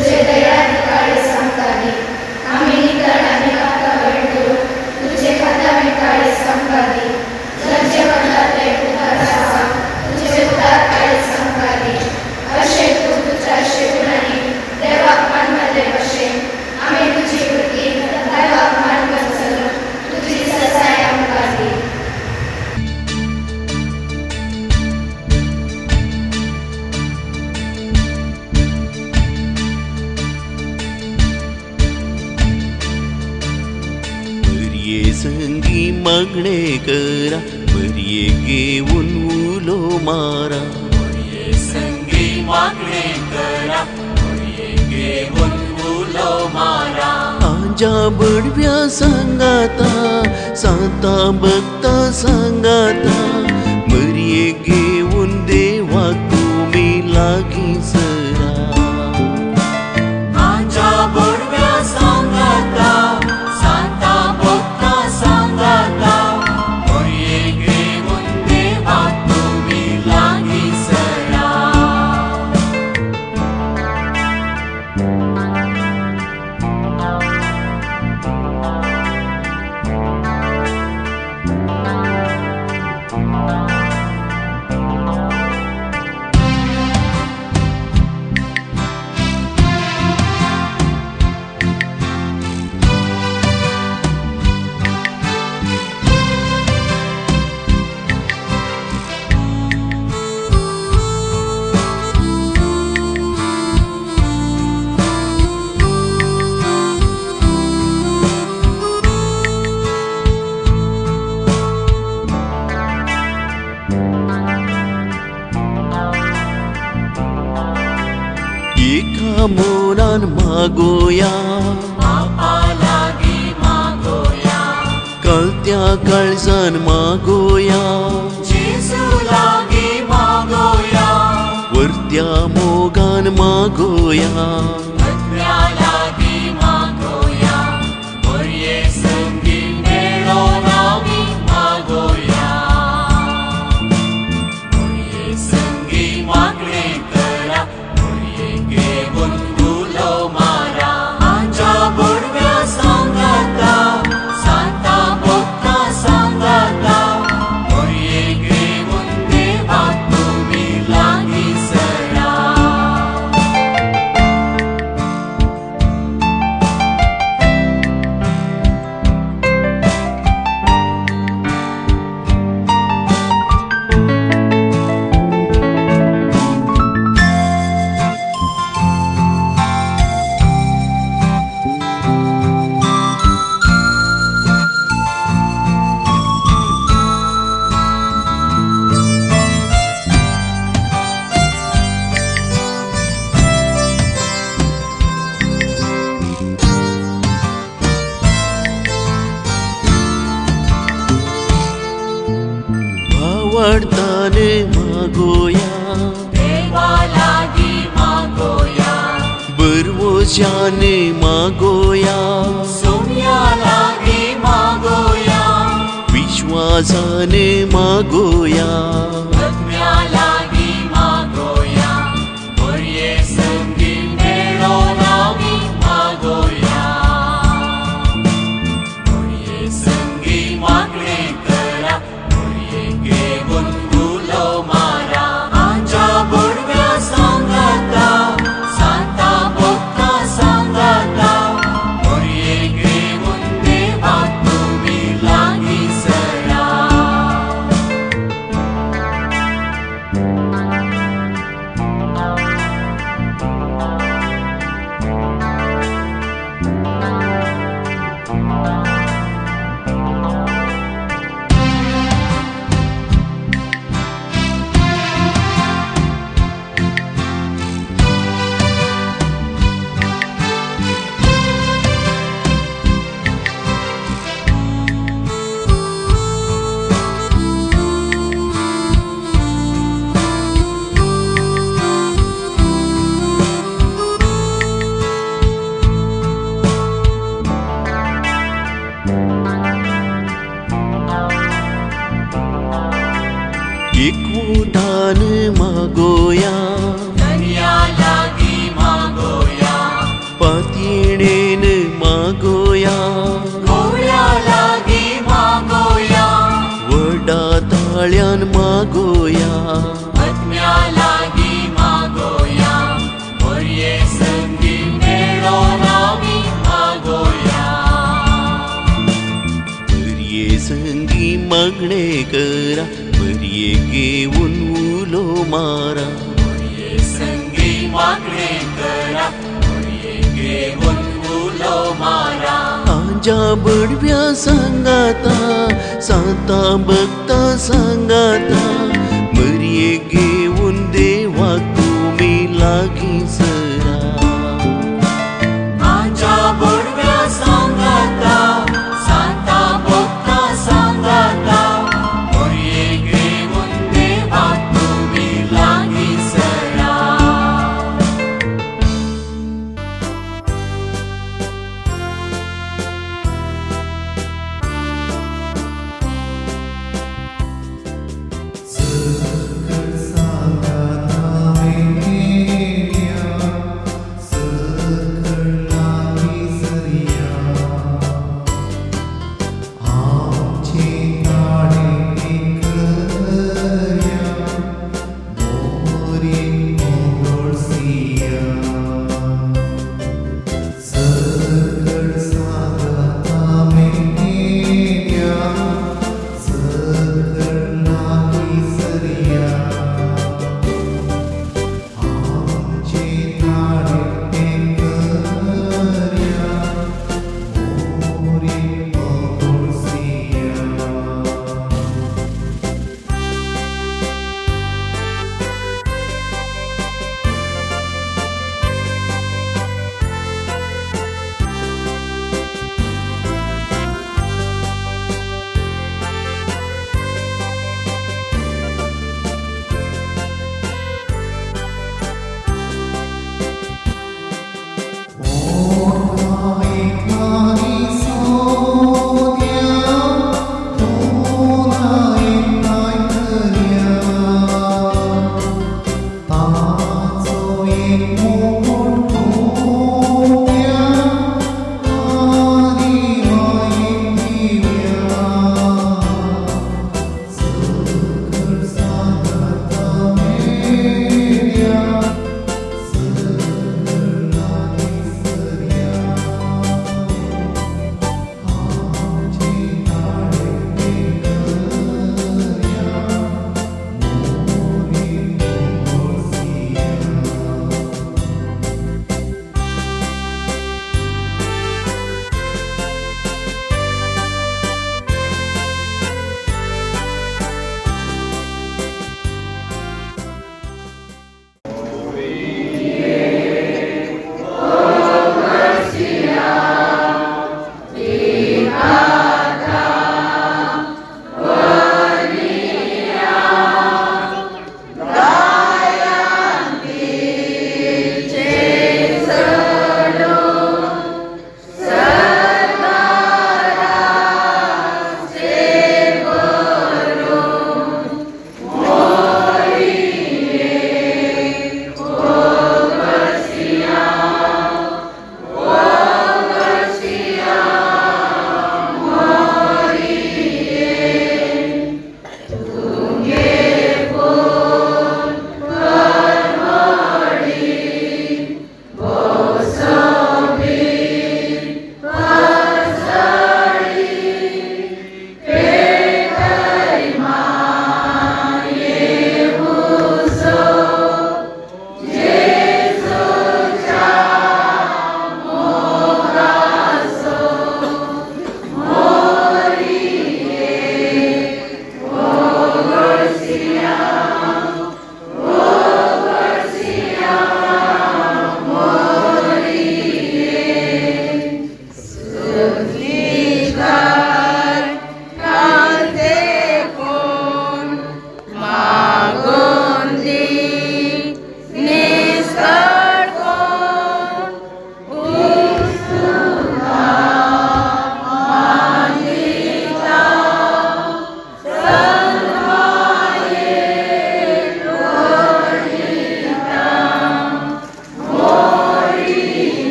तुझे दयाधिकारी संपादी आम्ही नितळाने आता वेळतो तुझे कथाविकारी संपादी गरजे वंदाते उदाराचा तुझे उदार काळी संपादी अशे तू तुझ्या शिवणाने देवात्मांमध्ये बसे आम्ही तुझी कृती देवात्मान बसलो तुझी ससाय अंगादी संगी मागणे करा बरिये घेऊन उलो मारा संगी मागणे करा बरिये घेऊन उलो मारा आजा बडव्या सांगाता सांता भक्ता सांगाता बरिये घेऊन देवा तुम्ही लागी सरा आजा बडव्या सांगाता एका मोरान मागोया बापा लागी मागोया कळत्या काळजान मागोया जेसू लागी मागोया वर्त्या मोगान मागोया भक्त्या लागी मागोया बरिये संगी मेळोन आमी मागोया बरिये संगी मागणे करा बरिये घेऊन उलो मारा आजा बडव्या सांगाता सांता भक्ता सांगाता बरिये घेऊन देवा तुम्ही लागी सरा वाढताने मागोया देवा लागी मागोया बरवोशाने मागोया सोम्या लागी मागोया विश्वासाने मागोया भक्त्या लागी मागोया बरिये संगी मेळोन आमी मागोया बरिये संगी मागणे करा बरिये घेऊन उलो मारा आजा बडव्या सांगाता सांता भक्ता सांगाता बरिये घेऊन देवा तुम्ही लागी सरा मागणे करा बरिये घेऊन उलो मारा बरिये संगी मागणे करा बरिये घेऊन उलो मारा आजा बडव्या सांगाता सांता भक्ता सांगाता बरिये घेऊन देवा तुम्ही लागी सरा आजा बडव्या सांगाता सांता भक्ता सांगाता बरिये घेऊन देवा तुम्ही लागी सरा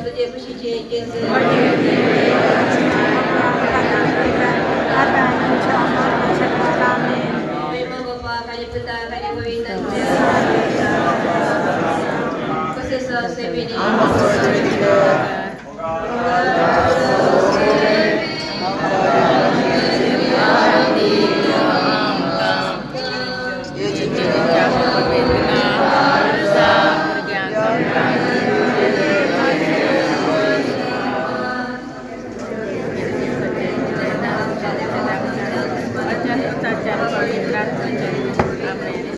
तुझे खुशीचे Terima Bapa, kami Putra, kami Pemimpin, khusus sebini.